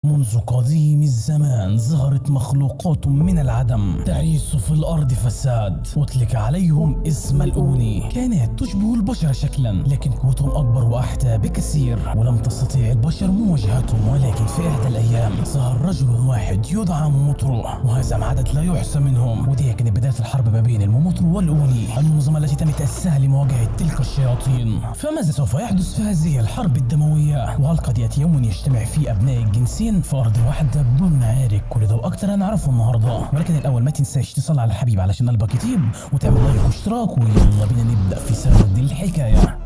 منذ قديم الزمان ظهرت مخلوقات من العدم تعيش في الأرض فساد، أطلق عليهم اسم الأوني. كانت تشبه البشر شكلا، لكن قوتهم أكبر وأحتى بكثير، ولم تستطيع البشر مواجهتهم. ولكن في إحدى الأيام ظهر رجل واحد يدعى موموترو، وهزم عدد لا يحصى منهم. ودي كانت بداية الحرب ما بين الموموترو والأوني، المنظمة التي تم تأسيسها لمواجهة تلك الشياطين. فماذا سوف يحدث في هذه الحرب الدموية؟ وهل قد يأتي يوم يجتمع فيه أبناء الجنسين في أرض واحدة بدون معارك؟ كل ده وأكتر هنعرفه النهارده، ولكن الأول ما تنساش تصلي على الحبيب علشان قلبك يطيب، وتعمل لايك واشتراك، ويلا بينا نبدأ في سرد الحكاية.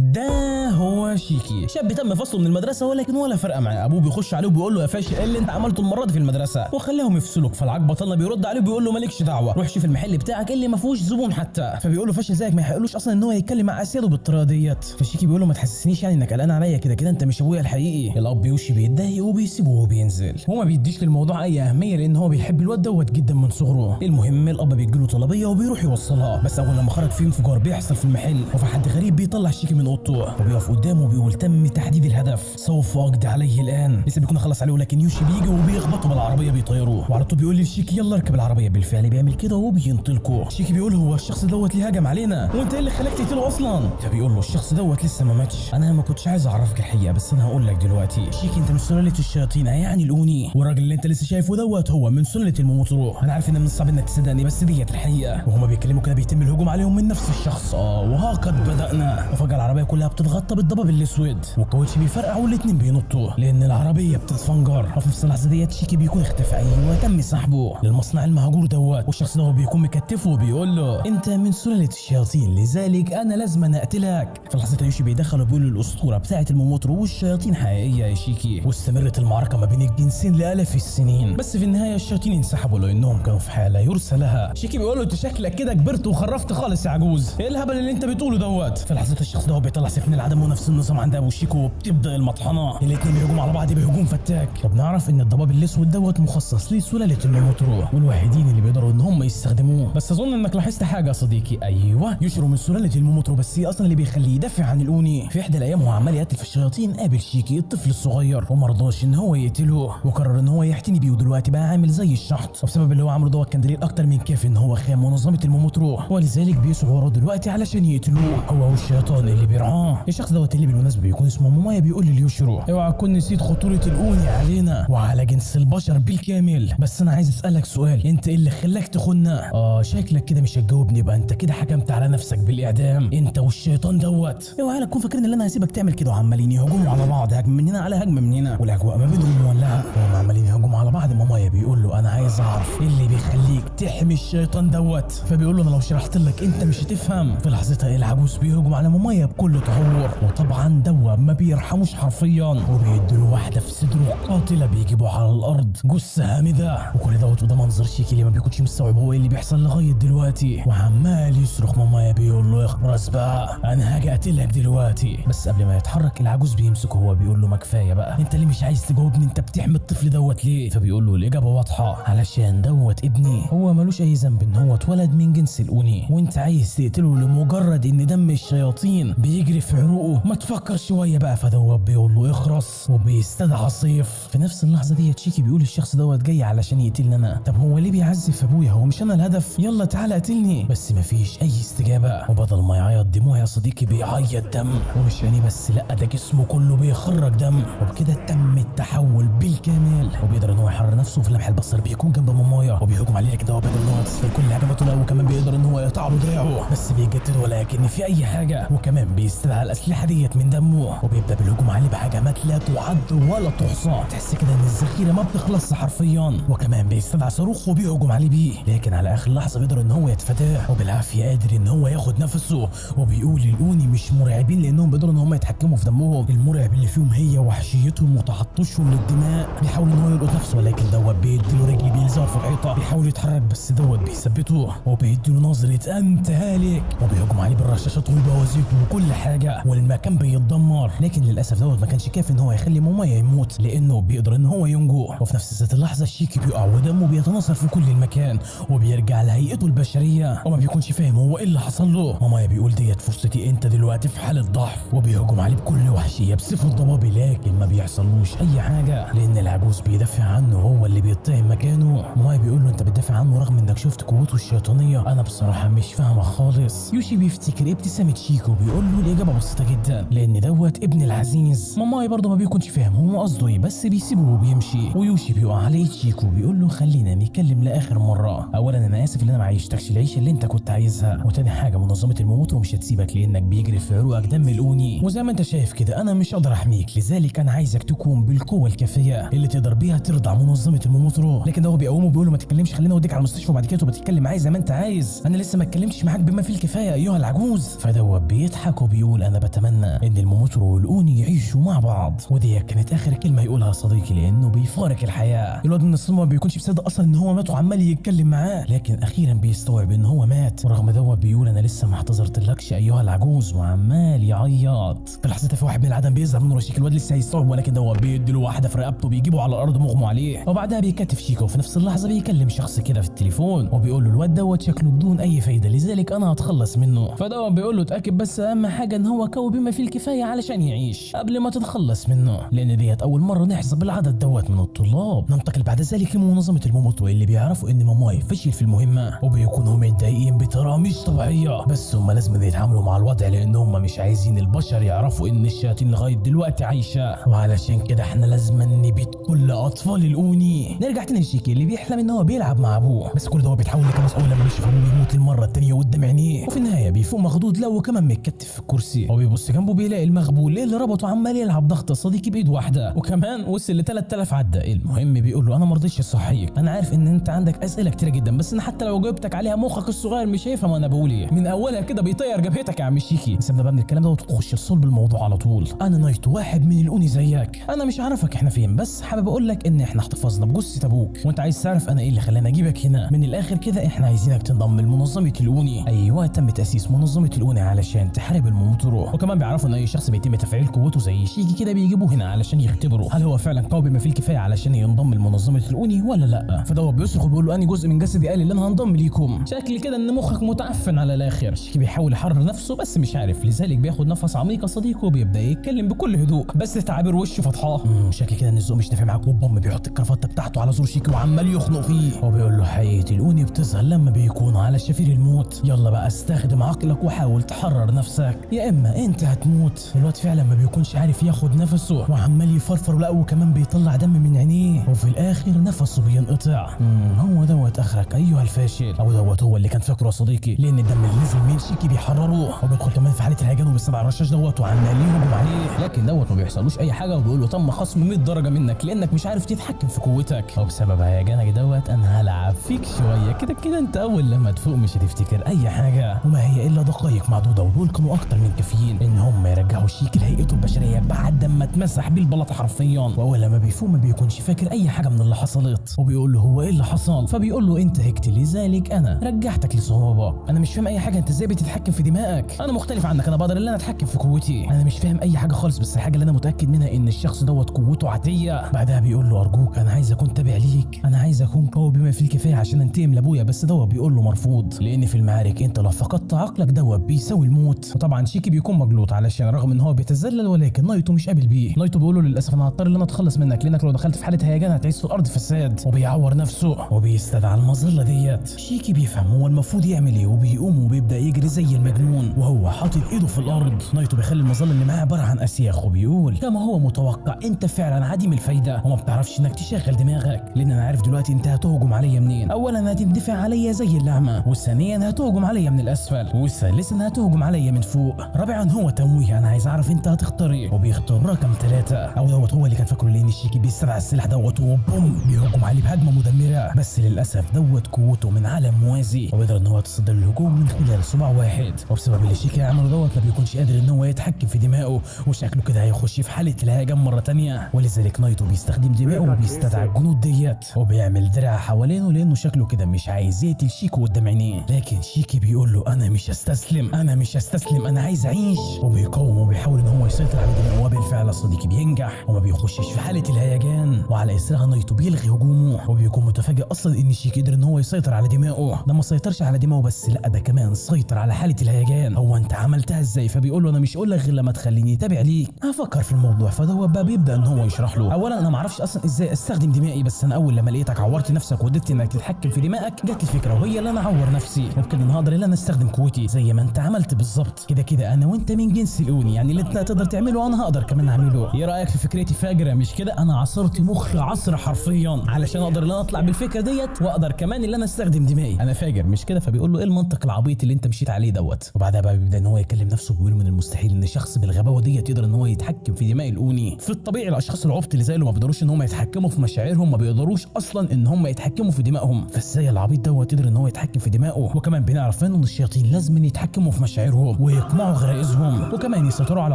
ده هو شيكي، شاب تم فصله من المدرسه، ولكن ولا فرق معاه. ابوه بيخش عليه وبيقول له يا فاشل ايه اللي انت عملته المره دي في المدرسه، وخلاهم يفصلوك. فالعاج بطلنا بيرد عليه وبيقول له مالكش دعوه، روح شوف المحل بتاعك اللي ما فيهوش زبون حتى. فبيقول له فاشل زيك ما يحقلوش اصلا ان هو يتكلم مع اسياده بالطريقه ديت. فشيكي بيقول له ما تحسسنيش يعني انك قلقان عليا، كده كده انت مش ابويا الحقيقي. الاب يوشي بيتضايق وبيسيبه وبينزل، وما بيديش للموضوع اي اهميه لان هو بيحب الواد دوت جدا من صغره. المهم الاب بيجيله طلبيه وبيروح يوصلها، بس اول لما خرج في انفجار بيحصل في المحل، وفي حد غريب بيطلع شيكي من اوضته وبيقف قدامه وبيقول تم تحديد الهدف، سوف اقضي عليه الان. لسه بيكون خلص عليه، ولكن يوشي بيجي وبيخبطه بالعربيه بيطيروه، وعلى طول بيقول لشيكي يلا اركب العربيه. بالفعل بيعمل كده وبينطلقوا. شيكي بيقول هو الشخص دوت ليه هجم علينا وانت ايه اللي خلاك تقتله اصلا؟ فبيقول له الشخص دوت لسه ما ماتش، انا ما كنتش عايز اعرفك الحقيقه بس انا هقول لك دلوقتي. شيكي انت من سلاله الشياطين يعني الاوني، والراجل اللي انت لسه شايفه دوت هو من سلاله الموموترو. انا عارف ان من الصعب انك تصدقني بس ديت الحقيقه. وهما بيتكلموا كده بيتم الهجوم عليهم من نفس الشخص. وهكذا بدانا. وفجاه العربيه كلها بتتغطى بالضباب الاسود، والكاوتش بيفرقع والاتنين بينطوا لان العربيه بتتفنجر. وفي نفس اللحظه ديت شيكي بيكون اختفى، ايوه تم سحبه للمصنع المهجور دوت، والشخص ده بيكون مكتفه وبيقول له انت من سلاله الشياطين لذلك انا لازم اقتلك. في لحظتها يوشي بيدخل وبيقول له الاسطوره بتاعه الموموترو والشياطين حقيقيه يا شيكي، واستمرت المعركه ما بين الجنسين لالاف السنين، بس في النهايه الشياطين انسحبوا لانهم كانوا في حاله يرثى لها. شيكي بيقول له انت شكلك كده كبرت وخرفت خالص يا عجوز، ايه الهبل اللي انت بتقوله دوت؟ في لحظتها الشخص ده بيطلع سيف من العدم، ونفس النظام عند ابو شيكو، وبتبدا المطحنه. الاتنين بيهجموا على بعض بهجوم فتاك. طب نعرف ان الضباب الاسود دوت مخصص لسلاله الموموترو، والوحيدين اللي بيقدروا ان هم يستخدموه. بس اظن انك لاحظت حاجه يا صديقي، ايوه يشرو من سلاله الموموترو، بس هي اصلا اللي بيخليه يدافع عن الاوني. في احدى الايام وهو عمال يقتل في الشياطين قابل شيكي الطفل الصغير، وما رضاش ان هو يقتله، وقرر ان هو يحتني بيه، ودلوقتي بقى عامل زي الشحط. وبسبب اللي هو عمله دوت كان دليل اكتر من كافي ان هو خان منظمه الموموترو، ولذلك بيسعوا وراه دلوقتي علشان يقتلوه هو والشيطان اللي بيرعاه. الشخص دوت اللي بالمناسبه بيكون اسمه مومايا بيقول لليوشيرو اوعى تكون نسيت خطوره الاوني علينا وعلى جنس البشر بالكامل، بس انا عايز اسالك سؤال، انت ايه اللي خلاك تخوننا؟ شكلك كده مش هتجاوبني، يبقى انت كده حكمت على نفسك بالاعدام انت والشيطان دوت. اوعى تكون فاكرين ان انا هسيبك تعمل كده، وعمالين يهجموا على بعض، هجم من هنا على هجم من هنا، والاجواء ما بينهم مولعه وهم عمالين يهجموا على بعض. مومايا بيقول له انا عايز اعرف ايه اللي بيخليك تحمي الشيطان دوت. فبيقول له انا لو شرحت لك انت مش هتفهم. في لحظتها العجوز بيهجم على مومايا بكل تهور، وطبعا دوت ما بيرحموش حرفيا، وبيدوا واحده في صدره قاتله، بيجيبوا على الارض جثه هامده. وكل دوت وده منظر شيكي اللي ما بيكونش مستوعب هو ايه اللي بيحصل لغايه دلوقتي، وعمال يصرخ. مومايا بيقول له اخرس بقى انا هاجي اقتلك دلوقتي. بس قبل ما يتحرك العجوز بيمسكه، هو بيقول له ما كفايه بقى، انت اللي مش عايز تجاوبني، انت بتحمي الطفل دوت ليه؟ فبيقول له الاجابه واضحه، علشان دوت ابني، هو ملوش اي ذنب ان هو اتولد من جنس الاوني، وانت عايز تقتله لمجرد ان دم الشياطين بيجري في عروقه، ما تفكر شويه بقى. فدوت بيقول له اخرس وبيستدعى صيف. في نفس اللحظه دي شيكي بيقول الشخص دوت جاي علشان يقتلني انا، طب هو ليه بيعذب في ابويا؟ هو مش انا الهدف؟ يلا تعالى قتلني. بس مفيش اي استجابه، وبدل ما يعيط دموع يا صديقي بيعيط دم، ومش يعني بس لا ده جسمه كله بيخرج دم. وبكده تم التحول بالكامل، وبيقدر ان هو يحرر نفسه. في لمح البصر بيكون جنب مومايا وبيهجم عليه كده، وبدل ان هو يستسلم كل هجماته، لا وكمان بيقدر ان هو يقطع له دراعه، بس بيجدد ولكن في اي حاجه، وكمان بيستدعى الاسلحه ديت من دمه، وبيبدا بالهجوم عليه بهجمات لا تعد ولا تحصى. تحس كده ان الذخيره ما بتخلص حرفيا، وكمان بيستدعى صاروخ وبيهجم عليه بيه، لكن على اخر لحظه بيقدر ان هو يتفاداه، وبالعافيه قادر ان هو ياخد نفسه. وبيقول الاوني مش مرعبين لانهم بيقدروا ان هم يتحكموا في دمهم، المرعب اللي فيهم هي وحشيتهم وتعطشهم للدماء. بيحاول ان هو يلقط نفسه، ولكن دوت بيديله رجل بيلزق في الحيطه، بيحاول يتحرك بس دوت بيثبته، وبيديله نظره انت هالك، وبيهجم عليه بالرشاشات والبوازيك وكل حاجه، والمكان بيتدمر. لكن للاسف دوت ما كانش كافي ان هو يخلي مومايا يموت، لان لانه بيقدر ان هو ينجو. وفي نفس ذات اللحظه شيكي بيقع ودمه بيتناثر في كل المكان وبيرجع لهيئته البشريه وما بيكونش فاهم هو ايه اللي حصل له. مامايا بيقول ديت فرصتي، انت دلوقتي في حاله ضعف، وبيهجم عليه بكل وحشيه بصفه ضبابي، لكن ما بيحصلوش اي حاجه لان العجوز بيدافع عنه، هو اللي بيتهم مكانه. مامايا بيقول له انت بتدافع عنه رغم انك شفت قوته الشيطانيه؟ انا بصراحه مش فاهمه خالص. يوشي بيفتكر ابتسامه شيكو وبيقول له الاجابه بسيطه جدا، لان دوت ابن العزيز. مامايا برضه ما بيكونش فاهم هو قصده ايه بس بيسيبه وبيمشي. ويوشي بيقع على ايد شيكو وبيقول له خلينا نتكلم لاخر مره. اولا انا اسف ان انا ما عيشتكش العيشه اللي انت كنت عايزها، وتاني حاجه منظمه الموموترو مش هتسيبك لانك بيجري في عروقك دم الاوني، وزي ما انت شايف كده انا مش قادر احميك، لذلك انا عايزك تكون بالقوه الكافيه اللي تقدر بيها ترضع منظمه الموموترو. لكن ده هو بيقومه وبيقول له ما تتكلمش، خلينا اوديك على المستشفى وبعد كده تبقى تتكلم معايا زي ما انت عايز، انا لسه ما اتكلمتش معاك بما فيه الكفايه ايها العجوز. فدوت بيضحك وبيقول انا بتمنى ان الموموترو والاوني يعيشوا مع بعض. ودي كانت اخر كلمه يقولها صديقي لانه بيفارق الحياه. الواد من الصدمه ما بيكونش مصدق اصلا ان هو مات وعمال يتكلم معاه، لكن اخيرا بيستوعب ان هو مات. ورغم دوت بيقول انا لسه ما اعتذرتلكش ايها العجوز، وعمال يعيط. في لحظتها في واحد من العدم بيظهر منه شيكو، الواد لسه هيستوعب ولكن دوت بيدي له واحده في رقبته بيجيبه على الارض مغمى عليه، وبعدها بيكتف شيكو. وفي نفس اللحظه بيكلم شخص كده في التليفون وبيقول له الواد دوت شكله بدون اي فايده لذلك انا هتخلص منه. فدوت بيقول له اتاكد بس اهم حاجه ان هو كوي بما فيه الكفايه علشان يعيش قبل ما تتخلص منه، لان ديت اول مره نحسب العدد دوت من الطلاب. ننتقل بعد ذلك لمنظمه الموموترو اللي بيعرفوا ان ماماي فشل في المهمه وبيكونوا متضايقين بطريقه مش طبيعيه، بس هم لازم يتعاملوا مع الوضع لان هم مش عايزين البشر يعرفوا ان الشياطين لغايه دلوقتي عايشه، وعلشان كده احنا لازم نبيد كل اطفال الاوني. نرجع تاني لشيكي اللي بيحلم ان هو بيلعب مع ابوه، بس كل ده هو بيتحول لكابوس اول لما يشوف ابوه بيموت المره الثانيه قدام عينيه. وفي النهايه بيفوق مخضوض لو وكمان متكتف في الكرسي، وبيبص جنبه بيلاقي المغبول اللي ربطه عمال يلعب ضغط صديقي بايد واحده وكمان وصل ل 3000 عده. المهم بيقول له انا ما رضيتش اصحيك، انا عارف ان انت عندك اسئله كتيره جدا بس انا حتى لو جاوبتك عليها مخك الصغير مش هيفهم انا بقول ايه. من اولها كده بيطير جبهتك يا عم شيكي. سيبنا بقى من الكلام ده وتخش الصلب الموضوع على طول. انا نايتو واحد من الاوني زيك، انا مش عارفك احنا فين بس حابب اقول لك ان احنا احتفظنا بجثه ابوك، وانت عايز تعرف انا ايه اللي خلاني اجيبك هنا. من الاخر كده احنا عايزينك تنضم لمنظمه الاوني. ايوه تم تاسيس منظمه الاوني علشان تحارب الموموترو، وكمان بيعرفوا ان اي شخص بيتم تفعيل قوته زي شيكي كده بيجيبوه هنا علشان يختبروا هل هو فعلا قوي بما فيه الكفايه علشان ينضم لمنظمه الاوني ولا لا. فدوت بيصرخ وبيقول له اني جزء من جسدي قال اللي انا هنضم ليكم. شكل كده ان مخك متعفن على الاخر. شيكي بيحاول يحرر نفسه بس مش عارف، لذلك بياخد نفس عميق يا صديقي وبيبدا يتكلم بكل هدوء بس تعابير وشه فضحاه. شكل كده ان الذوق مش نافع معاك، وبوم بيحط الكرافته بتاعته على زور شيكي وعمال يخنق فيه وبيقول له حقيقه الاوني بتظهر لما بيكونوا على شفير الموت، يلا بقى استخدم عقلك وحاول تحرر نفسك يا اما انت هتموت. الواد فعلا ما بيكونش عارف ياخد نفسه وعمال يفرفر لا وكمان بيطلع دم من عينيه وفي الاخر نفسه بينقطع. هو دوت اخرك ايها الفاشل، او دوت هو اللي كان فاكره يا صديقي، لان الدم اللي نزل من شيكي بيحرره وبيدخل كمان في حاله الهيجان وبيستدعي الرشاش دوت وعمال يهجم عليه، لكن دوت ما بيحصلوش اي حاجه وبيقول له تم خصم 100 درجه منك لانك مش عارف تتحكم في قوتك، وبسبب هيجانك دوت انا هلعب فيك شويه كده كده. انت اول لما تفوق مش هتفتكر اي حاجه، وما هي الا دقائق معدوده ودول كانوا اكتر من كافيين ان هم يرجعوا شيكي لهيئته البشريه بعد ما اتمسح بالبلاط حرفيا. واول لما بيفوق ما بيكونش فاكر اي حاجه من اللي حصلت، وبيقول له هو ايه اللي حصل؟ فبيقول له انت هكت لذلك انا رجعتك لصوابك. انا مش فاهم اي حاجه، انت ازاي بتتحكم في دمائك؟ انا مختلف عنك، انا بقدر ان انا اتحكم في قوتي. انا مش فاهم اي حاجه خالص، بس الحاجه اللي انا متاكد منها ان الشخص دوت قوته عاديه. بعدها بيقول له ارجوك انا عايز اكون تابع ليك، انا عايز اكون قوي بما فيه الكفايه عشان انتقم لابويا، بس دوت بيقول له مرفوض لان في المعارك انت لو فقدت عقلك دوت بيساوي الموت. وطبعا شيكي بيكون مجلوط علشان رغم ان هو بيتذلل ولكن نايتو مش قابل بيه. نايتو بيقول له للاسف انا هضطر ان انا اتخلص منك لانك لو دخلت في حاله هيجان هتعيش في الارض فساد، وبيعور نفسه وبيستدعى المظله ديت. شيكي بيفهم هو المفروض يعمل ايه وبيقوم وبيبدا يجري زي المجنون وهو حاطط ايده في الارض. نايتو بيخلي المظله اللي معاه عباره عن اسياخ وبيقول كما هو متوقع انت فعلا عديم الفايده وما بتعرفش انك تشغل دماغك، لان انا عارف دلوقتي انت هتهجم عليا منين. اولا هتندفع عليا زي اللعمه، وثانيا هتهجم عليا من الاسفل، والثالثا هتهجم عليا من فوق، رابعا هو تمويه. انا عايز اعرف انت هتختار ايه، وبيختار رقم 3 او دوت هو اللي كان فاكره لان شيكي بيستدعى السلاح دوت وبوم بيهجم عليه بهجمه مدمره، بس للاسف دوت قوته من عالم موازي وبيقدر ان هو يتصدى للهجوم من خلال صباع واحد، وبسبب اللي شيكي عمله دوت ما بيكونش قادر ان هو يتحكم في دماغه وشكله كده هيخش في حاله الهجم مره ثانيه، ولذلك نايتو بيستخدم دماغه وبيستدعى الجنود ديت وبيعمل درع حوالينه لانه شكله كده مش عايز يقتل شيكو قدام عينيه، لكن شيكي بيقول له انا مش هستسلم، انا مش هستسلم، انا عايز اعيش، وبيقاوم وبيحاول ان هو يسيطر على دماغه وبالفعل صديقي بينجح وما بيخش بيخشش في حاله الهيجان، وعلى اثرها نايتو بيلغي هجومه، وبيكون متفاجئ اصلا ان شيكي قدر ان هو يسيطر على دماغه. ده ما سيطرش على دماغه بس، لا ده كمان سيطر على حاله الهيجان. هو انت عملتها ازاي؟ فبيقول له انا مش هقول لك غير لما تخليني تابع ليك افكر في الموضوع. فهو بقى بيبدا ان هو يشرح له اولا انا ما اعرفش اصلا ازاي استخدم دمائي، بس انا اول لما لقيتك عورت نفسك وقدرت انك تتحكم في دمائك جت الفكره وهي اللي انا اعور نفسي، وبكده انا هقدر ان انا استخدم قوتي زي ما انت عملت بالظبط. كده كده انا وانت من جنس الاوني، يعني اللي انت تقدر تعمله انا هقدر كمان اعمله. ايه رايك في فكرتي فاجره مش كده؟ انا عصرت مخي عصر حرفيا علشان اقدر ان انا اطلع بالفكره ديت، واقدر كمان ان انا استخدم دمائي. انا فاجر مش كده؟ فبيقول له ايه المنطق العبيط اللي انت مشيت عليه دوت. وبعدها بقى بيبدا ان هو يكلم نفسه بيقول من المستحيل ان شخص بالغباوه ديت يقدر ان هو يتحكم في دماء الاوني. في الطبيعي الاشخاص العبط اللي زيه ما بيقدروش ان هم يتحكموا في مشاعرهم، ما بيقدروش اصلا ان هم يتحكموا في دمائهم، فازاي العبيط دوت يقدر ان هو يتحكم في دمائه؟ وكمان بنعرف منه ان الشياطين لازم يتحكموا في مشاعرهم ويقمعوا غرائزهم وكمان يسيطروا على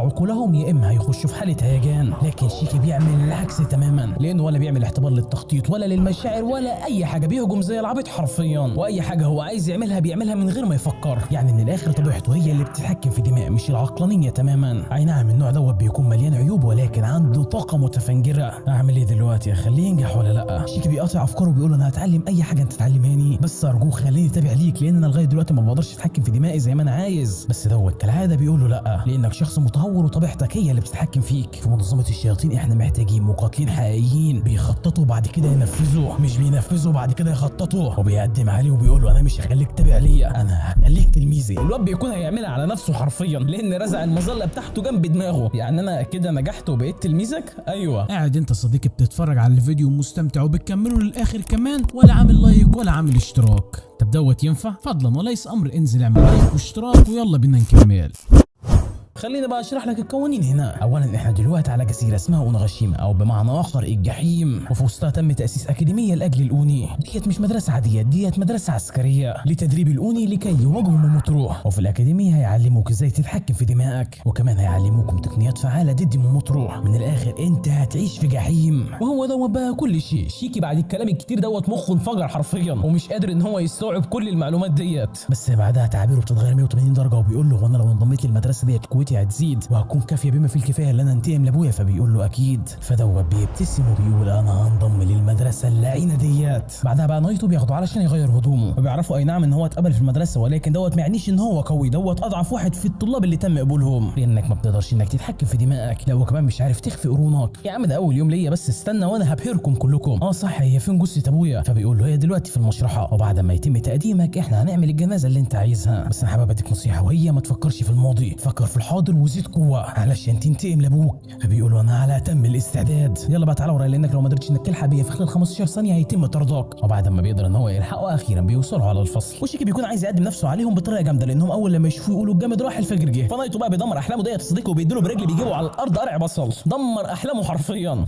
عقولهم، يا اما هيخشوا في حاله هيجان. لكن شيكي بيعمل العكس تماما، لانه ولا بيعمل اختبار للتخطيط ولا للمشاعر ولا اي حاجه، بيهجم زي العبيط حرفيا، واي حاجه هو عايز يعملها بيعملها من غير ما يفكر. يعني من الاخر طبيعته هي اللي بتتحكم في دماء مش العقلانيه تماما. اي نعم النوع دوت بيكون مليان عيوب ولكن عنده طاقه متفنجره. اعمل ايه دلوقتي؟ اخليه ينجح ولا لا؟ شيكي بيقاطع افكاره وبيقول انا هتعلم اي حاجه انت تعلمهاني، بس ارجوك خليني تابع ليك لان انا لغايه دلوقتي ما بقدرش اتحكم في دمائي زي ما انا عايز. بس دوت كالعاده بيقول له لا لانك شخص متهور وطبيعتك هي اللي بتتحكم فيك. في منظمه الشياطين احنا محتاجين مقاتلين حقيقيين بيخططوا بعد كده ينفذوا، مش بينفذوا بعد كده يخططوا. وبيقدم عليه وبيقول له انا مش هخليك تابع ليا، انا هخليك تلميذي. الواد بيكون هيعملها على نفسه حرفيا لان رزع المظله بتاعته جنب دماغه. يعني انا كده نجحت وبقيت تلميذك؟ ايوه. قاعد انت صديقي بتتفرج على الفيديو ومستمتع وبتكمله للاخر كمان ولا عامل لايك ولا عامل اشتراك؟ طب دوت ينفع؟ فضلا وليس امر انزل اعمل لايك واشتراك ويلا بينا نكمل. خليني بقى اشرح لك القوانين هنا. اولا احنا دلوقتي على جزيره اسمها اونغاشيما او بمعنى اخر الجحيم، وفي وسطها تم تاسيس اكاديميه لاجل الاوني. ديت مش مدرسه عاديه، ديت مدرسه عسكريه لتدريب الاوني لكي يواجهوا موموترو. وفي الاكاديميه هيعلموك ازاي تتحكم في دمائك، وكمان هيعلموكم تقنيات فعاله ضد موموترو. من الاخر انت هتعيش في جحيم. وهو دوت بقى كل شيء. شيكي بعد الكلام الكتير دوت مخه انفجر حرفيا ومش قادر ان هو يستوعب كل المعلومات ديت. بس بعدها تعابيره بتتغير 180 درجه وبيقول له وانا لو انضميت للمدرسه ديت قوتي هتزيد وهتكون كافيه بما فيه الكفايه ان انا انتقم لابويا. فبيقول له اكيد. فدوت بيبتسم وبيقول انا هنضم للمدرسه اللعينه ديت. بعدها بقى نايتو بياخده علشان يغير هدومه، وبيعرفوا اي نعم ان هو اتقبل في المدرسه ولكن دوت ما يعنيش ان هو قوي، دوت اضعف واحد في الطلاب اللي تم قبولهم، لانك ما بتقدرش انك تتحكم في دمائك، لا وكمان مش عارف تخفي قرونك. يا عم ده اول يوم ليا بس استنى وانا هبهركم كلكم. صح هي فين جثه ابويا؟ فبيقول له هي دلوقتي في المشرحه وبعد ما يتم تقديمك احنا هنعمل الجنازه اللي انت عايزها. بس انا حابب اديك نصيحه وهي ما تفكرش في الماضي، فكر في الحاضر وزيد قوه علشان تنتقم لابوك. فبيقول له انا على اتم الاستعداد. يلا بقى تعالى ورايا لانك لو ما قدرتش انك تلحق بيا في خلال 15 ثانيه هيتم طردك. وبعد ما بيقدر ان هو يلحقه اخيرا بيوصلوا على الفصل، وشيكي بيكون عايز يقدم نفسه عليهم بطريقه جامده لانهم اول لما يشوفوه يقولوا الجامد راح الفجر جه. فنايتو بقى بيدمر احلامه ديت يا صديقي وبيديله برجل بيجيبه على الارض قرع بصل، دمر احلامه حرفيا.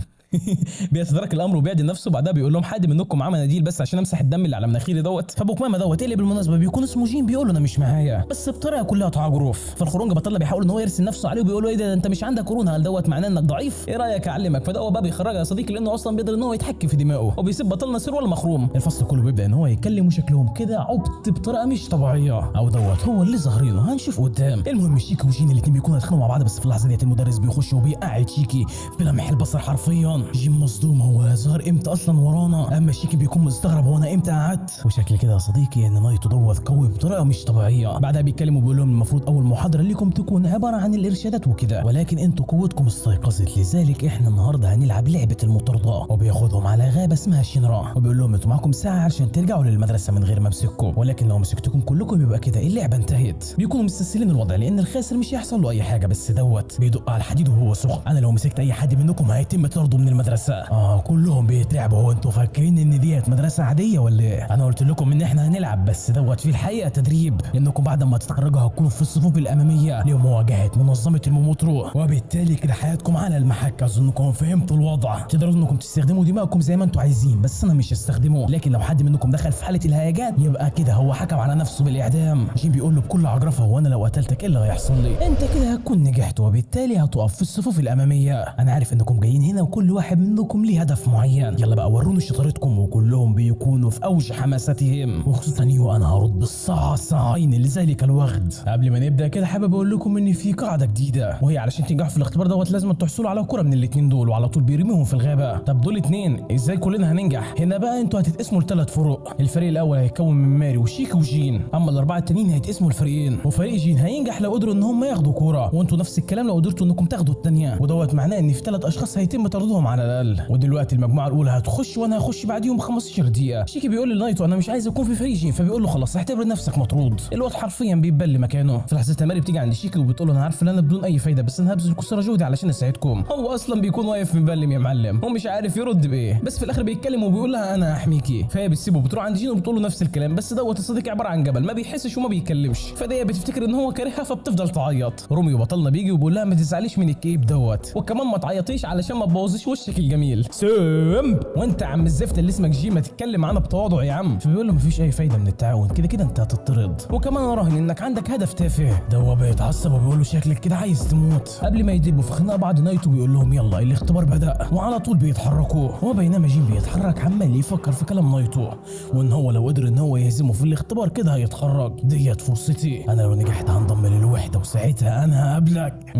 بيتدرك الامر وبيعدل نفسه. بعدها بيقول لهم حد منكم معاه مناديل بس عشان امسح الدم اللي على مناخيري دوت. فبوكماما دوت اللي بالمناسبه بيكون اسمه جين بيقول له انا مش معايا بس بطريقه كلها تعجرف. فالخرونج بطل بيحاول ان هو يرسم نفسه عليه وبيقول له ايه ده انت مش عندك قرون؟ هل دوت معناه انك ضعيف؟ ايه رايك اعلمك؟ فدوت بقى بيخرجها يا صديقي لانه اصلا بيقدر ان هو يتحكم في دماغه وبيسيب بطلنا سير ولا مخروم. الفصل كله بيبدا ان هو يتكلم وشكلهم كده عبط بطريقه مش طبيعيه، او دوت هو اللي ظاهرينه هنشوف قدام. المهم شيكي وجين الاثنين بيكونوا يتخانقوا مع بعض بس في اللحظه ديت المدرس بيخش وبيقعد شيكي في لمح البصر حرفيا. جين مصدوم هو ظهر امتى اصلا ورانا، اما شيكي بيكون مستغرب هو انا امتى قعدت. وشكل كده يا صديقي ان نايتو دوت قوي بطريقه مش طبيعيه. بعدها بيتكلم وبيقول لهم المفروض اول محاضره ليكم تكون عباره عن الارشادات وكده، ولكن انتوا قوتكم استيقظت لذلك احنا النهارده هنلعب لعبه المطارده. وبياخدهم على غابه اسمها شينرا وبيقول لهم انتوا معاكم ساعه عشان ترجعوا للمدرسه من غير ما امسككم، ولكن لو مسكتكم كلكم يبقى كده اللعبه انتهت. بيكونوا مستسهلين الوضع لان الخاسر مش هيحصل له اي حاجه، بس دوت بيدق على الحديد وهو سخن. انا لو مسكت اي حد منكم هيتم طرده من المدرسه. كلهم بيتلعبوا. هو انتوا فاكرين ان ديت مدرسه عاديه ولا ايه؟ انا قلت لكم ان احنا هنلعب بس دوت في الحقيقه تدريب، لانكم بعد ما تتخرجوا هتكونوا في الصفوف الاماميه لمواجهه منظمه الموموترو، وبالتالي كده حياتكم على المحك. اظنكم فهمتوا الوضع، تقدروا انكم تستخدموا دماغكم زي ما انتوا عايزين بس انا مش هستخدمه، لكن لو حد منكم دخل في حاله الهيجان يبقى كده هو حكم على نفسه بالاعدام. جيم بيقول له بكل عجرفه هو انا لو قتلتك ايه اللي هيحصل لي؟ انت كده هتكون نجحت وبالتالي هتقف في الصفوف الاماميه. انا عارف انكم جايين هنا وكل واحد منكم ليه هدف معين، يلا بقى وروني شطارتكم. وكلهم بيكونوا في اوج حماستهم، وخصوصا يو انا هرد بالصعصعين اللي زي الوغد. قبل ما نبدا كده حابب اقول لكم ان في قاعده جديده، وهي علشان تنجحوا في الاختبار دوت لازم تحصلوا على كره من الاثنين دول، وعلى طول بيرميهم في الغابه. طب دول اتنين ازاي كلنا هننجح؟ هنا بقى انتوا هتتقسموا لثلاث فرق. الفريق الاول هيتكون من ماري وشيكي وجين، اما الاربعه التانيين هيتقسموا لفريقين. وفريق جين هينجح لو قدروا ان هم ياخدوا كوره، وانتوا نفس الكلام لو قدرتوا انكم تاخدوا الثانيه، ودوت معناه ان في 3 اشخاص هيتم طردهم على الاقل. ودلوقتي المجموعه الاولى هتخش وانا هخش بعديهم ب 15 دقيقه. شيكي بيقول لنايتو انا مش عايز اكون في فريق جين، فبيقول له خلاص اعتبر نفسك مطرود. الواد حرفيا بيبل مكانه. في لحظتها ماري بتيجي عند شيكي وبتقول له انا عارفه ان انا بدون اي فايده، بس انا هبذل قصارى جهدي علشان اساعدكم. هو اصلا بيكون واقف مبلم يا معلم، هو مش عارف يرد بايه، بس في الاخر بيتكلم وبيقول لها انا هحميكي. فهي بتسيبه وبتروح عند جين وبتقول له نفس الكلام، بس دوت الصديق عباره عن جبل ما بيحسش وما بيتكلمش، فدي بتفتكر ان هو كارهها فبتفضل تعيط. روميو بطلنا بيجي وبيقول لها ما تزعليش من الكيب دوت، وكمان ما تعيطيش علشان ما تبوظيش وشك الجميل. سم وانت يا عم الزفت اللي اسمك جي ما تتكلم معانا بتواضع يا عم. فبيقول له مفيش اي فايده من التعاون، كده كده انت هتطرد، وكمان اراهن انك عندك هدف تافه. ده بيتعصب وبيقول له شكلك كده عايز تموت. قبل ما يدبوا في خناقه بعد نايتو بيقول لهم يلا الاختبار بدا، وعلى طول بيتحركوا. وبينما جين بيتحرك عمال يفكر في كلام نايتو، وان هو لو قدر ان هو يهزمه في الاختبار كده هيتخرج. ديت فرصتي، انا لو نجحت هنضم للوحده وساعتها انا هقابلك.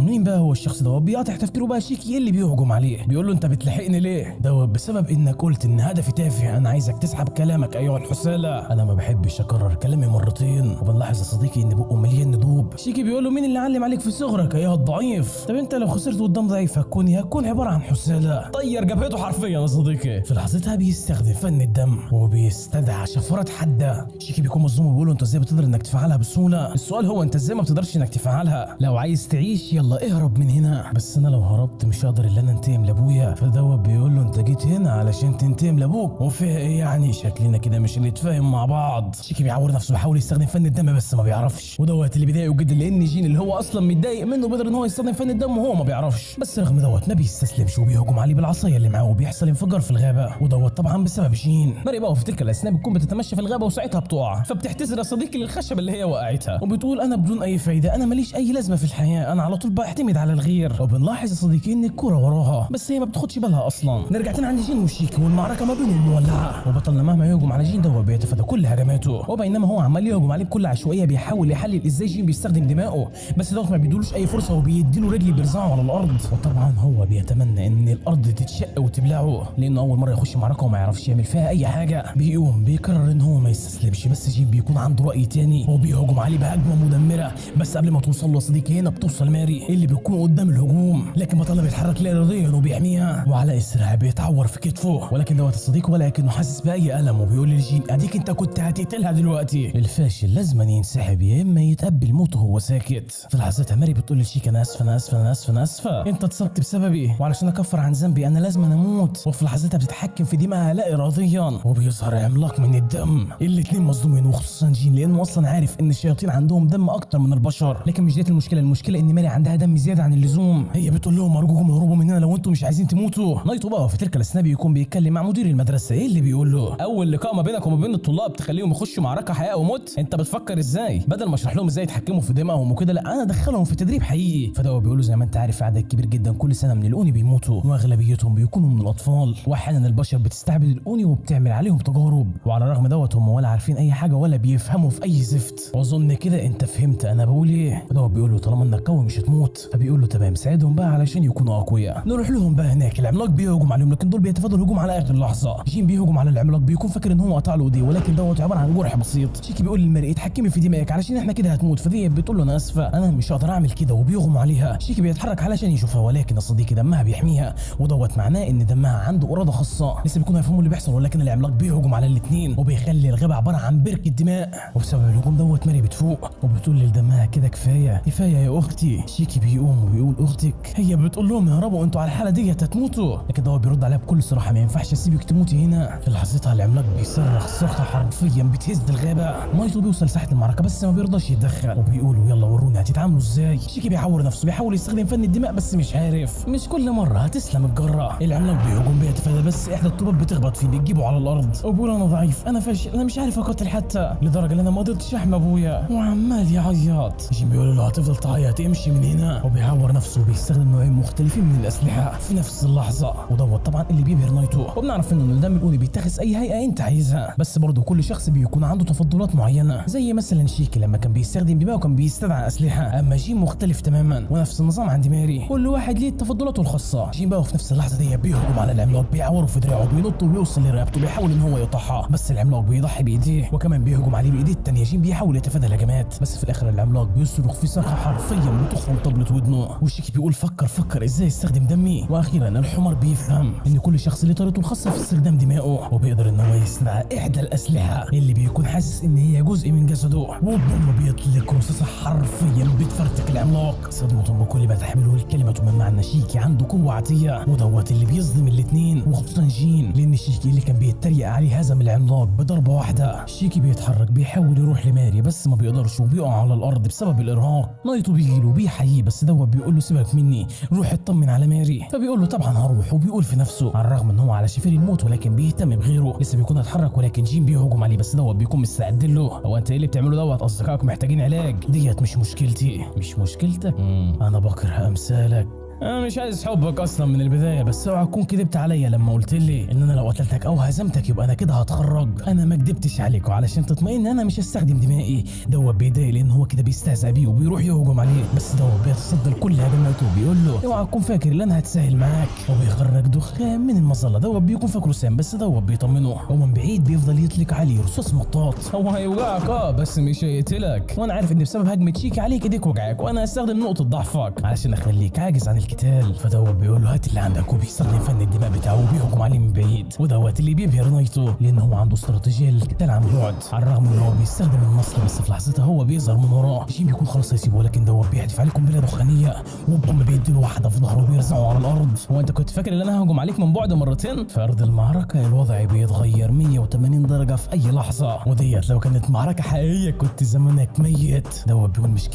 مين بقى هو الشخص ده؟ بيقاطع تفكيره بقى شيكي اللي بيهجم عليه، بيقول له انت بتلحقني ليه؟ ده بسبب انك قلت ان هدفي تافه، انا عايزك تسحب كلامك ايها الحسالة. انا ما بحبش اكرر كلامي مرتين، وبنلاحظ يا صديقي ان بقه مليان ندوب. شيكي بيقول له مين اللي علم عليك في صغرك ايها الضعيف؟ طب انت لو خسرت قدام ضعيف هتكون عباره عن حسالة. طير جبهته حرفيا يا صديقي. في لحظتها بيستخدم فن الدم وبيستدعى شفرات حاده. شيكي بيكون مصدوم وبيقول له انت ازاي بتقدر انك تفعلها بسهوله؟ السؤال هو انت ازاي ما بتقدرش انك تفعلها؟ لو عايز تعيش يلا اهرب من هنا. بس انا لو هربت مش هقدر الا انا انتقم لابويا. فدوت بيقول له انت جيت هنا علشان تنتقم لابوك، وفيها ايه يعني؟ شكلنا كده مش هنتفاهم مع بعض. شيكي بيعور نفسه بيحاول يستخدم فن الدم بس ما بيعرفش، ودوت اللي بيضايقه جدا لان جين اللي هو اصلا متضايق منه بيقدر ان هو يستخدم فن الدم وهو ما بيعرفش. بس رغم دوت ما بيستسلمش وبيهجم عليه بالعصايه اللي معاه، وبيحصل انفجار في الغابه، ودوت طبعا بسبب جين. ماري بقى في تلك الاثناء بتكون بتتمشى في الغابه وساعتها بتقع، فبتحتزر يا صديقي للخشبه اللي هي وقعتها، وبتقول انا بدون اي فايده، انا ماليش اي لازمه في الحياه، انا على طول بعتمد على الغير. وبنلاحظ يا صديقي ان الكوره وراها بس هي ما بتاخدش بالها اصلا. نرجع تاني عند جين وشيكي والمعركه ما بينهم مولعه، وبطلنا مهما يهجم على جين دوت بيتفادى كل هجماته، وبينما هو عمال يهجم عليه بكل عشوائيه بيحاول يحلل ازاي جين بيستخدم دماغه، بس دوت ما بيدولوش اي فرصه وبيديله رجلي بيرزعه على الارض. وطبعا هو بيتمنى ان الارض تتشق وتبلعه لانه اول مره يخش معركه وما يعرفش يعمل فيها اي حاجه. بيقوم بيقرر ان هو ما يستسلمش، بس جين بيكون عنده راي تاني وبيهجم عليه بهجمه مدمره. بس قبل ما توصل له يا صديقي هنا بتوصل ماري اللي بيكون قدام الهجوم، لكن بطلنا بيتحرك لا اراديا وبيحميها، وعلى اسرها بيتعور في كتفه، ولكن دوت الصديق ولا كأنه حاسس باي الم، وبيقول لجين اديك انت كنت هتقتلها دلوقتي. الفاشل لازم ينسحب يا اما يتقبل موته وهو ساكت. في لحظتها ماري بتقول لشيك انا اسفه انا اسفه انا اسفه انا اسفه، انت اتصبت بسببي وعلشان اكفر عن ذنبي انا لازم اموت. وفي لحظتها بتتحكم في دماغها لا اراديا، وبيظهر عملاق من الدم. الاتنين مصدومين وخصوصا جين لانه اصلا عارف ان الشياطين عندهم دم اكتر من البشر، لكن مش ديت المشكله ان ماري عندها دم زياده عن اللزوم. هي بتقول لهم ارجوكم اهربوا من هنا لو انتم مش عايزين تموتوا. نايتو بقى في تلك الاثناء بيكون بيتكلم مع مدير المدرسه اللي بيقول له اول لقاء ما بينك وما بين الطلاب تخليهم يخشوا معركه حياه وموت؟ انت بتفكر ازاي؟ بدل ما اشرح لهم ازاي يتحكموا في دمائهم وكده، لا انا ادخلهم في تدريب حقيقي. فده بيقول له زي ما انت عارف عدد كبير جدا كل سنه من الاوني بيموتوا، واغلبيتهم بيكونوا من الاطفال، واحيانا البشر بتستعبد الاوني وبتعمل عليهم تجارب، وعلى الرغم دوت هم ولا عارفين اي حاجه ولا بيفهموا في اي زفت. واظن كده انت فهمت انا بقول ايه. فده بيقول له طالما انك قوي مش هتموت. فبيقول له تمام ساعدهم بقى علشان يكونوا اقوياء. نروح لهم بقى هناك. العملاق بيهجم عليهم لكن دول بيتفادوا الهجوم على اخر لحظه. جين بيهجم على العملاق بيكون فاكر ان هو قطع له ايديه، ولكن دوت عباره عن جرح بسيط. شيكي بيقول للمرء اتحكمي في دماغك علشان احنا كده هتموت. فدي بتقول له انا اسفه انا مش هقدر اعمل كده، وبيغمى عليها. شيكي بيتحرك علشان يشوفها، ولكن يا صديقي دمها بيحميها، ودوت معناه ان دمها عنده اراده خاصه. لسه بيكونوا يفهموا اللي بيحصل، ولكن العملاق بيهجم على الاثنين وبيخلي الغابه عباره عن بركه دماء. وبسبب الهجوم دوت ماري بتفوق وبتقول لدمها كده كفايه كفايه يا اختي. شيكي بيقوم وبيقول اختك. هي بتقول لهم اهربوا انتوا على الحاله دي هتموتوا، لكن دوت بيرد عليها بكل صراحه ما ينفعش اسيبك تموتي هنا. في لحظتها العملاق بيصرخ صرخه حرفيا بتهز الغابه. نايتو بيوصل ساحه المعركه بس ما بيرضاش يتدخل، وبيقولوا يلا وروني هتتعاملوا ازاي. شيكي بيعور نفسه بيحاول يستخدم فن الدماء بس مش عارف، مش كل مره هتسلم الجره. العملاق بيهجم بيتفادى بس احدى الطوبات بتخبط فيه بتجيبه على الارض، وبيقول انا ضعيف انا فاشل انا مش عارف اقاتل حتى، لدرجه ان انا ما قدرتش احمي ابويا، وعمال يعيط. جيم بيقول له هتفضل تعيط امشي من هنا، وبيعور نفسه وبيستخدم نوعين مختلفين من الاسلحه. في نفس اللحظه. ودوت طبعا اللي بيبهر نايتو، وبنعرف انه الدم الاوني بيتخذ اي هيئه انت عايزها، بس برضه كل شخص بيكون عنده تفضلات معينه، زي مثلا شيكي لما كان بيستخدم دماغه وكان بيستدعى اسلحه، اما جين مختلف تماما. ونفس النظام عند ماري، كل واحد ليه تفضلاته الخاصه. جين بقى في نفس اللحظه دي بيهجم على العملاق، بيعوره في دراعه، بينط ويوصل لرقبته، بيحاول ان هو يقطعها، بس العملاق بيضحي بايديه وكمان بيهجم عليه بايديه الثانيه. جين بيحاول يتفادى الهجمات، بس في الاخر العملاق بيصرخ في صرخه حرفيا بتخرم طبلة ودنه، وشيكي بيقول فكر ازاي استخدم دمي. واخيرا الحمار بيفهم ان كل شخص له طريقته الخاصه في استخدام دمائه، وبيقدر ان هو يستدعى احدى الاسلحه اللي بيكون حاسس ان هي جزء من جسده، وبوم بيطلق رصاصه حرفيا بتفرتك العملاق. صدمة بكل ما تحمله الكلمه من معنى شيكي عنده قوه عاتيه، ودوت اللي بيصدم الاثنين وخصوصا جين، لان شيكي اللي كان بيتريق عليه هزم العملاق بضربه واحده. شيكي بيتحرك بيحاول يروح لماري بس ما بيقدرش وبيقع على الارض بسبب الارهاق. نايتو بيجيله وبيحييه، بس دوت بيقول له سيبك مني روح اطمن على ماري، فبيقول له طبعا هروح، وبيقول في نفسه على الرغم ان هو على شفير الموت ولكن بيهتم بغيره، لسه بيكون اتحرك ولكن جين بيهجم عليه، بس دوت بيكون مستعد له. هو انت ايه اللي بتعمله دوت؟ اصدقائك محتاجين علاج. ديت مش مشكلتي. مش مشكلتك؟ انا بكره امثالك. انا مش عايز حبك اصلا من البدايه، بس اوعى تكون كدبت عليا لما قلت لي ان انا لو قتلتك او هزمتك يبقى انا كده هتخرج. انا ما كدبتش عليك، وعلشان تطمئن انا مش هستخدم دمائي. دوت بيضايق لان هو كده بيستهزأ بيه وبيروح يهجم عليه، بس دوت بيتصدى لكل هجماته وبيقول له اوعى تكون فاكر ان انا هتسهل معاك، وبيخرج دخان من المظله. دوت بيكون فاكره سام، بس دوت بيطمنه، ومن بعيد بيفضل يطلق عليه رصاص مطاط. هو هيوجعك بس مش هيقتلك، وانا عارف ان بسبب هجمه شيكي عليك ايديك وجعك، وانا هستخدم نقطه ضعفك علشان اخليك عاجز عن القتال. فدوت بيقول له هات اللي عندك، وبيستخدم فن الدماء بتاعه وبيهجم عليه من بعيد. ودوت اللي بيبهر نايتو لان هو عنده استراتيجيه للقتال عن بعد، على الرغم ان هو بيستخدم النصر، بس في لحظتها هو بيظهر من وراه. جيم بيكون خلاص هيسيبه، ولكن دوت بيحدف عليه قنبله دخانيه وبوم بيديله واحده في ظهره وبيرزعه على الارض. هو انت كنت فاكر ان انا ههجم عليك من بعد مرتين؟ في ارض المعركه الوضع بيتغير 180 درجه في اي لحظه، وديت لو كانت معركه حقيقيه كنت زمانك ميت. دوت بيقول مش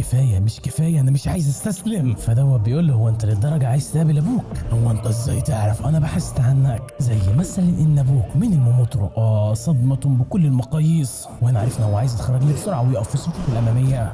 كفايه انا مش عايز استسلم. فدوت بيقول له هو انت للدرجه عايز تقابل ابوك؟ هو انت ازاي تعرف انا بحثت عنك؟ زي مثلا ان ابوك من الموموترو صدمه بكل المقاييس، وانا عرفنا هو عايز يتخرج لي بسرعه ويقف في صفوف الاماميه.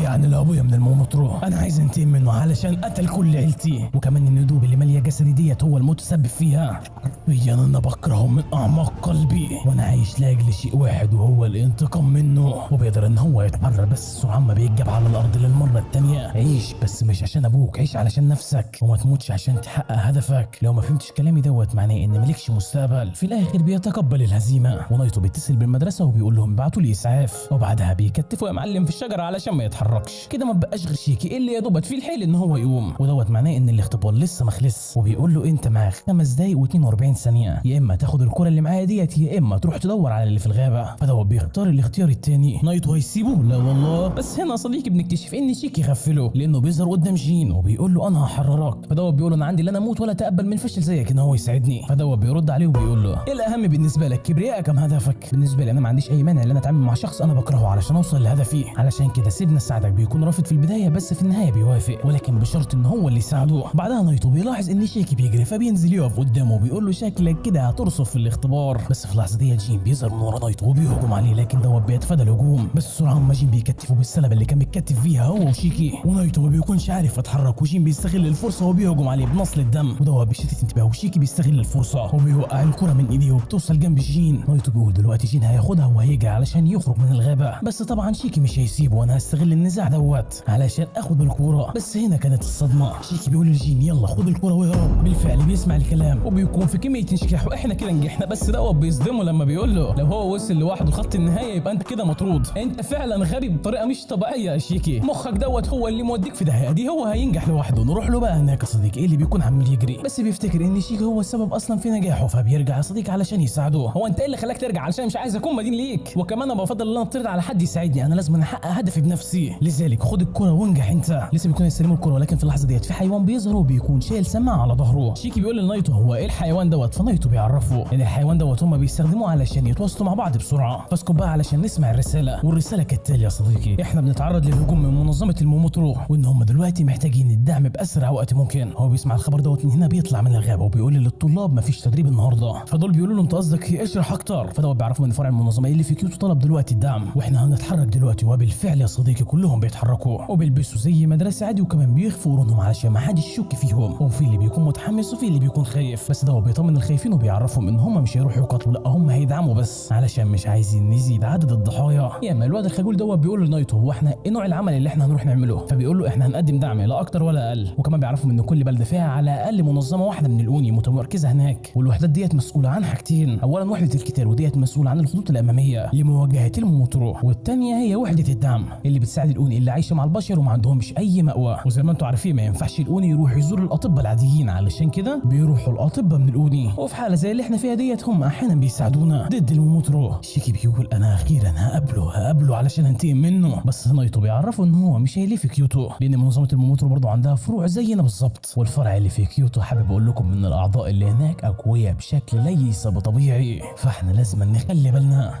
يعني الابويا من الموموترو انا عايز انتقم منه علشان قتل كل عيلتي، وكمان الندوب اللي ماليه جسدي ديت هو المتسبب فيها. حرفيا انا بكرهه من اعماق قلبي، وانا عايش لاجل شيء واحد وهو الانتقام منه. وبيقدر ان هو يتحرر، بس سرعان ما بيتجاب على الارض للمره الثانيه. عيش بس مش عشان ابوك، عيش علشان نفسك، وما تموتش عشان تحقق هدفك. لو ما فهمتش كلامي دوت معناه ان مالكش مستقبل. في الاخر بيتقبل الهزيمه، ونايتو بيتصل بالمدرسه وبيقول لهم ابعتوا لي اسعاف، وبعدها بيكتفوا يا معلم في الشجره علشان ما يتحركش. كده ما بقاش غير شيكي اللي يا دوبت في الحيل ان هو يقوم، ودوت معناه ان الاختبار لسه ما خلص. وبيقول له انت معاك 5 دقايق و42 ثانيه، يا اما تاخد الكره اللي معايا ديت يا اما تروح تدور على اللي في الغابه. فدوت بيختار الاختيار الثاني. نايتو هيسيبه؟ لا والله، بس هنا صديقي بنكتشف ان شيكي غفله لانه بيظهر قدام جين وبيقول له انا هحررك. فدوت بيقول له انا عندي لا انا اموت ولا تقبل من فشل زيك ان هو يساعدني. فدوت بيرد عليه وبيقول له ايه الاهم بالنسبه لك، كبريائك ام هدفك؟ بالنسبه لي انا ما عنديش اي مانع ان انا اتعامل مع شخص انا بكرهه علشان اوصل لهدفي، علشان كده سيبنا اساعدك. بيكون رافض في البدايه بس في النهايه بيوافق، ولكن بشرط ان هو اللي يساعده. بعدها نايتو بيلاحظ ان شيكي بيجري، فبينزل يقف قدامه وبيقول له شكلك كده هترصف في الاختبار. بس في اللحظه دي جين بيظهر من ورا نايتو وبيهجم عليه، لكن دوت بيتفادى الهجوم. بس سرعان ما جين بيكتفه بالسلبه اللي كان بيتكتف فيها هو وشيكي، ونايتو ما بيكونش عارف يتحرك، وجين بيستغل الفرصه وبيهجم عليه بنصل الدم، ودوت بيشتت انتباهه. وشيكي بيستغل الفرصه وبيوقع الكره من ايديه وبتوصل جنب جين. نايتو بيقول دلوقتي جين هياخدها وهيجي علشان يخرج من الغابه، بس طبعا شيكي مش هيسيبه، وانا هستغل النزاع دوت علشان اخد الكره. بس هنا كانت الصدمه، شيكي بيقول لجين يلا خد الكره ويهرب. بالفعل بيسمع الكلام وبيكون في كميه انشكاح، واحنا كده نجحنا. بس دوت بيصدمه لما بيقول له لو هو وصل لوحده خط النهايه يبقى انت كده مطرود. انت فعلا غبي بطريقه مش طبيعيه يا شيكي، مخك دوت هو اللي موديك في داهيه دي، هو هينجح لوحده. نروح له بقى هناك يا صديقي اللي بيكون عمال يجري، بس بيفتكر ان شيكي هو السبب اصلا في نجاحه، فبيرجع يا صديقي علشان يساعده. هو انت ايه اللي خلاك ترجع؟ علشان مش عايز اكون مدين ليك، وكمان انا بفضل ان انا اطرد على حد يساعدني، انا لازم احقق هدفي بنفسي، لذلك خد الكره وانجح انت. لسه بيكون يستلموا الكره، ولكن في اللحظه ديت في حيوان بيظهر وبيكون شايل سماعه على ظهره. شيكي بيقول لنايتو هو ايه الحيوان دوت، فنايتو بيعرفه ان الحيوان دوت هم بيستخدموه علشان يتواصلوا مع بعض بسرعه. فاسكت بقى علشان نسمع الرساله، والرساله كالتالي يا صديقي: احنا بنتعرض للهجوم من منظمه الموموترو، وان هم دلوقتي محتاجين الدعم باسرع واشد. دلوقتي ممكن. هو بيسمع الخبر دوت من هنا بيطلع من الغابه وبيقول للطلاب مفيش تدريب النهارده. فدول بيقولوا له انت قصدك اشرح اكتر. فدول بيعرفوا ان فرع المنظمه اللي في كيوتو طلب دلوقتي الدعم واحنا هنتحرك دلوقتي. وبالفعل يا صديقي كلهم بيتحركوا وبيلبسوا زي مدرسه عادي وكمان بيخفوا ورونهم علشان ما حدش يشك فيهم. وفي اللي بيكون متحمس وفي اللي بيكون خايف، بس ده بيطمن الخايفين وبيعرفهم ان هم مش هيروحوا يقاتلوا، لا هم هيدعموا بس علشان مش عايزين نزيد عدد الضحايا. يا اما الواد الخجول دوت بيقول لنايتو هو احنا ايه نوع العمل اللي احنا هنروح نعمله؟ فبيقول له احنا هنقدم دعم لا اكتر ولا اقل. وكمان بيعرفوا ان كل بلده فيها على الاقل منظمه واحده من الاوني متمركزه هناك، والوحدات ديت مسؤوله عن حاجتين. اولا وحده القتال وديت مسؤوله عن الخطوط الاماميه لمواجهه الموموترو، والثانيه هي وحده الدعم اللي بتساعد الاوني اللي عايشه مع البشر وما عندهمش اي مأوى. وزي ما انتم عارفين ما ينفعش الاوني يروح يزور الاطباء العاديين، علشان كده بيروحوا الاطباء من الاوني. وفي حاله زي اللي احنا فيها ديت هم احيانا بيساعدونا ضد الموموترو. شيكي بيقول انا اخيرا هقابله علشان انتقم منه، بس نايتو بيعرفوا ان هو مش هيلف في كيوتو لان منظمه الموموترو برضه عندها فروع زينا بالظبط. والفرع اللي في كيوتو حابب اقول لكم ان الاعضاء اللي هناك اقوياء بشكل ليس بطبيعي، فاحنا لازم نخلي بالنا.